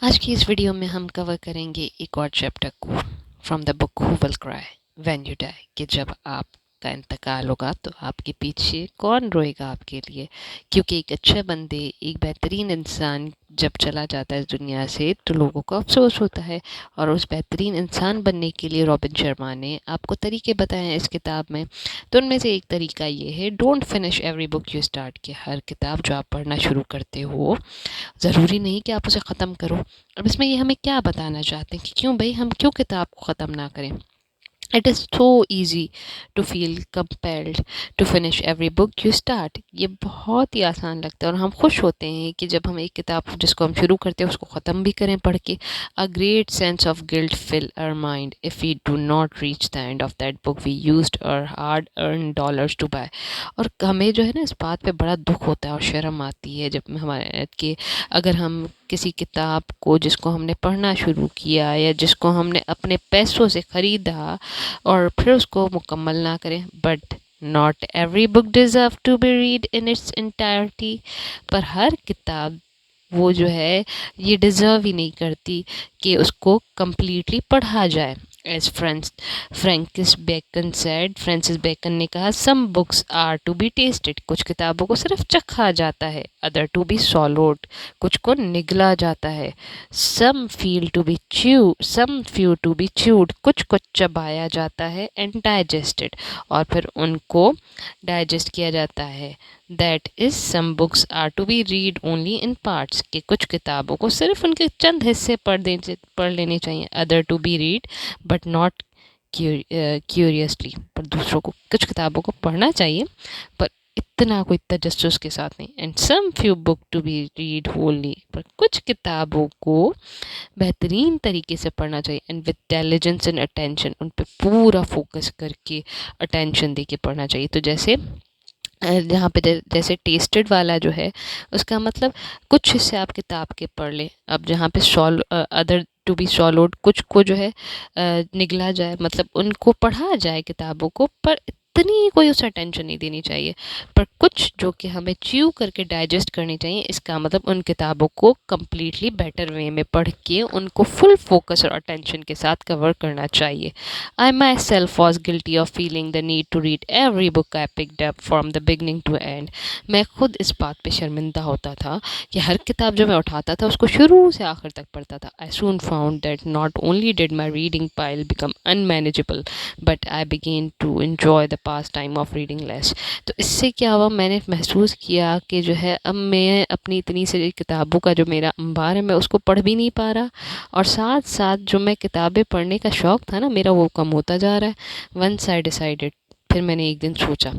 आज की इस वीडियो में हम कवर करेंगे एक और चैप्टर को from the book who will cry when you die, कि जब आपका इंतकाल होगा तो आपके पीछे कौन रोएगा आपके लिए। क्योंकि एक अच्छे बंदे, एक बेहतरीन इंसान जब चला जाता है इस दुनिया से तो लोगों को अफसोस होता है। और उस बेहतरीन इंसान बनने के लिए रॉबिन शर्मा ने आपको तरीके बताए हैं इस किताब में। तो उनमें से एक तरीका ये है, don't finish every book you start. कि हर किताब जो आप पढ़ना शुरू करते हो ज़रूरी नहीं कि आप उसे ख़त्म करो। अब इसमें ये हमें क्या बताना चाहते हैं कि क्यों भाई हम क्यों किताब को ख़त्म ना करें। It is so easy to feel compelled to finish every book you start. ये बहुत ही आसान लगता है और हम खुश होते हैं कि जब हम एक किताब जिसको हम शुरू करते हैं उसको ख़त्म भी करें पढ़ के। A great sense of guilt fill our mind if we do not reach the end of that book we used our hard earned dollars to buy. और हमें जो है ना इस बात पे बड़ा दुख होता है और शर्म आती है जब हमारे कि अगर हम किसी किताब को जिसको हमने पढ़ना शुरू किया या जिसको हमने अपने पैसों से ख़रीदा और फिर उसको मुकम्मल ना करें। But not every book deserve to be read in its entirety. पर हर किताब वो जो है ये डिज़र्व ही नहीं करती कि उसको कम्प्लीटली पढ़ा जाए। एज फ्रांसिस बेकन ने कहा, some books are to be tasted. कुछ किताबों को सिर्फ चखा जाता है। अदर टू बी सॉलोड, कुछ को निगला जाता है। Some few to be chewed, कुछ को चबाया जाता है। एंड डाइजेस्टेड, और फिर उनको डाइजेस्ट किया जाता है। That is some books are to be read only in parts, कि कुछ किताबों को सिर्फ उनके चंद हिस्से पढ़ लेने चाहिए। Other to be read but not curiously, पर दूसरों को कुछ किताबों को पढ़ना चाहिए पर इतना कोई तजस्सुस के साथ नहीं। And some few book to be read wholly, पर कुछ किताबों को बेहतरीन तरीके से पढ़ना चाहिए। And with intelligence and attention, उन पर पूरा फोकस करके अटेंशन दे के पढ़ना चाहिए। तो जैसे जहाँ पे जैसे टेस्टेड वाला जो है उसका मतलब कुछ हिस्से आप किताब के पढ़ लें। अब जहाँ पे अदर टू बी सॉलोड, कुछ को जो है निगला जाए, मतलब उनको पढ़ा जाए किताबों को, पर इतनी कोई उसे अटेंशन नहीं देनी चाहिए। पर कुछ जो कि हमें च्यू करके डाइजेस्ट करनी चाहिए, इसका मतलब उन किताबों को कम्प्लीटली बेटर वे में पढ़ के उनको फुल फोकस और अटेंशन के साथ कवर करना चाहिए। I myself was guilty of feeling the need to read every book I picked up from the beginning to end. मैं खुद इस बात पे शर्मिंदा होता था कि हर किताब जो मैं उठाता था उसको शुरू से आखिर तक पढ़ता था। I soon found that not only did my reading pile become unmanageable, but I began to enjoy the pastime of reading less. तो इससे क्या हुआ, मैंने महसूस किया कि जो है अब मैं अपनी इतनी सारी किताबों का जो मेरा अंबार है मैं उसको पढ़ भी नहीं पा रहा, और साथ साथ जो मैं किताबें पढ़ने का शौक़ था ना मेरा वो कम होता जा रहा है। वंस आई डिसाइडेड, फिर मैंने एक दिन सोचा,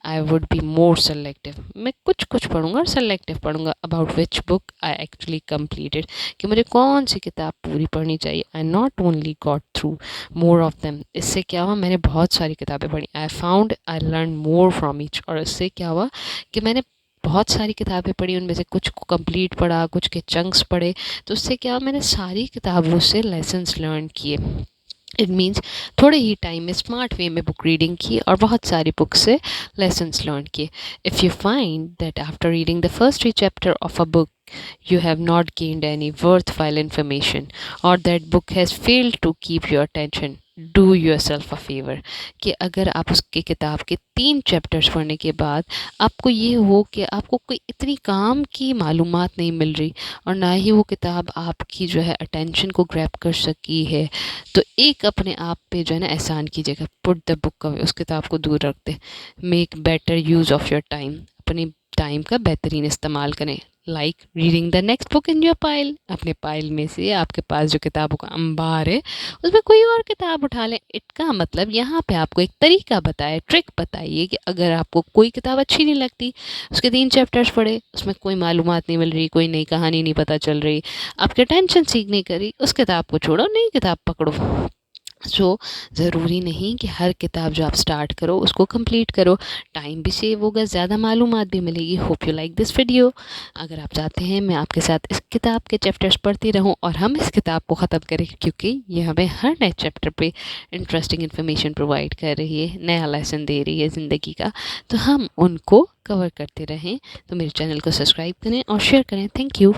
I would be more selective. मैं कुछ कुछ पढ़ूंगा और सेलेक्टिव पढ़ूंगा about which book I actually completed, कि मुझे कौन सी किताब पूरी पढ़नी चाहिए। I not only got through more of them. इससे क्या हुआ, मैंने बहुत सारी किताबें पढ़ी। I found I learn more from each. और इससे क्या हुआ कि मैंने बहुत सारी किताबें पढ़ी, उनमें से कुछ को कंप्लीट पढ़ा, कुछ के चंक्स पढ़े। तो उससे क्या, मैंने सारी किताबों से लेसन्स लर्न किए। इट मीन्स थोड़े ही टाइम में स्मार्ट वे में बुक रीडिंग की और बहुत सारी बुक से लेसन्स लर्न किए। If you find that after reading the first 3 chapter of a book you have not gained any worthwhile information or that book has failed to keep your attention, do yourself a favor। कि अगर आप उसके किताब के 3 chapters पढ़ने के बाद आपको ये हो कि आपको कोई इतनी काम की मालूमात नहीं मिल रही और ना ही वो किताब आपकी जो है अटेंशन को ग्रैब कर सकी है, तो एक अपने आप पे जो है ना एहसान कीजिएगा, पुट द बुक अवे, उस किताब को दूर रख दें। Make better use of your time, अपनी टाइम का बेहतरीन इस्तेमाल करें। Like reading the next book in your pile, अपने पाइल में से आपके पास जो किताबों का अंबार है उसमें कोई और किताब उठा लें। इसका मतलब यहाँ पे आपको एक तरीका बताए, ट्रिक बताइए कि अगर आपको कोई किताब अच्छी नहीं लगती, उसके 3 चैप्टर्स पढ़े, उसमें कोई मालूमात नहीं मिल रही, कोई नई कहानी नहीं पता चल रही, आपकी टेंशन सीख नहीं करी, उस किताब को छोड़ो, नई किताब पकड़ो। ज़रूरी नहीं कि हर किताब जो आप स्टार्ट करो उसको कंप्लीट करो। टाइम भी सेव होगा, ज़्यादा मालूमात भी मिलेगी। Hope you like this video. अगर आप चाहते हैं मैं आपके साथ इस किताब के चैप्टर्स पढ़ती रहूं और हम इस किताब को ख़त्म करें, क्योंकि ये हमें हर नए चैप्टर पे इंटरेस्टिंग इन्फॉर्मेशन प्रोवाइड कर रही है, नया लेसन दे रही है ज़िंदगी का, तो हम उनको कवर करते रहें। तो मेरे चैनल को सब्सक्राइब करें और शेयर करें। Thank you.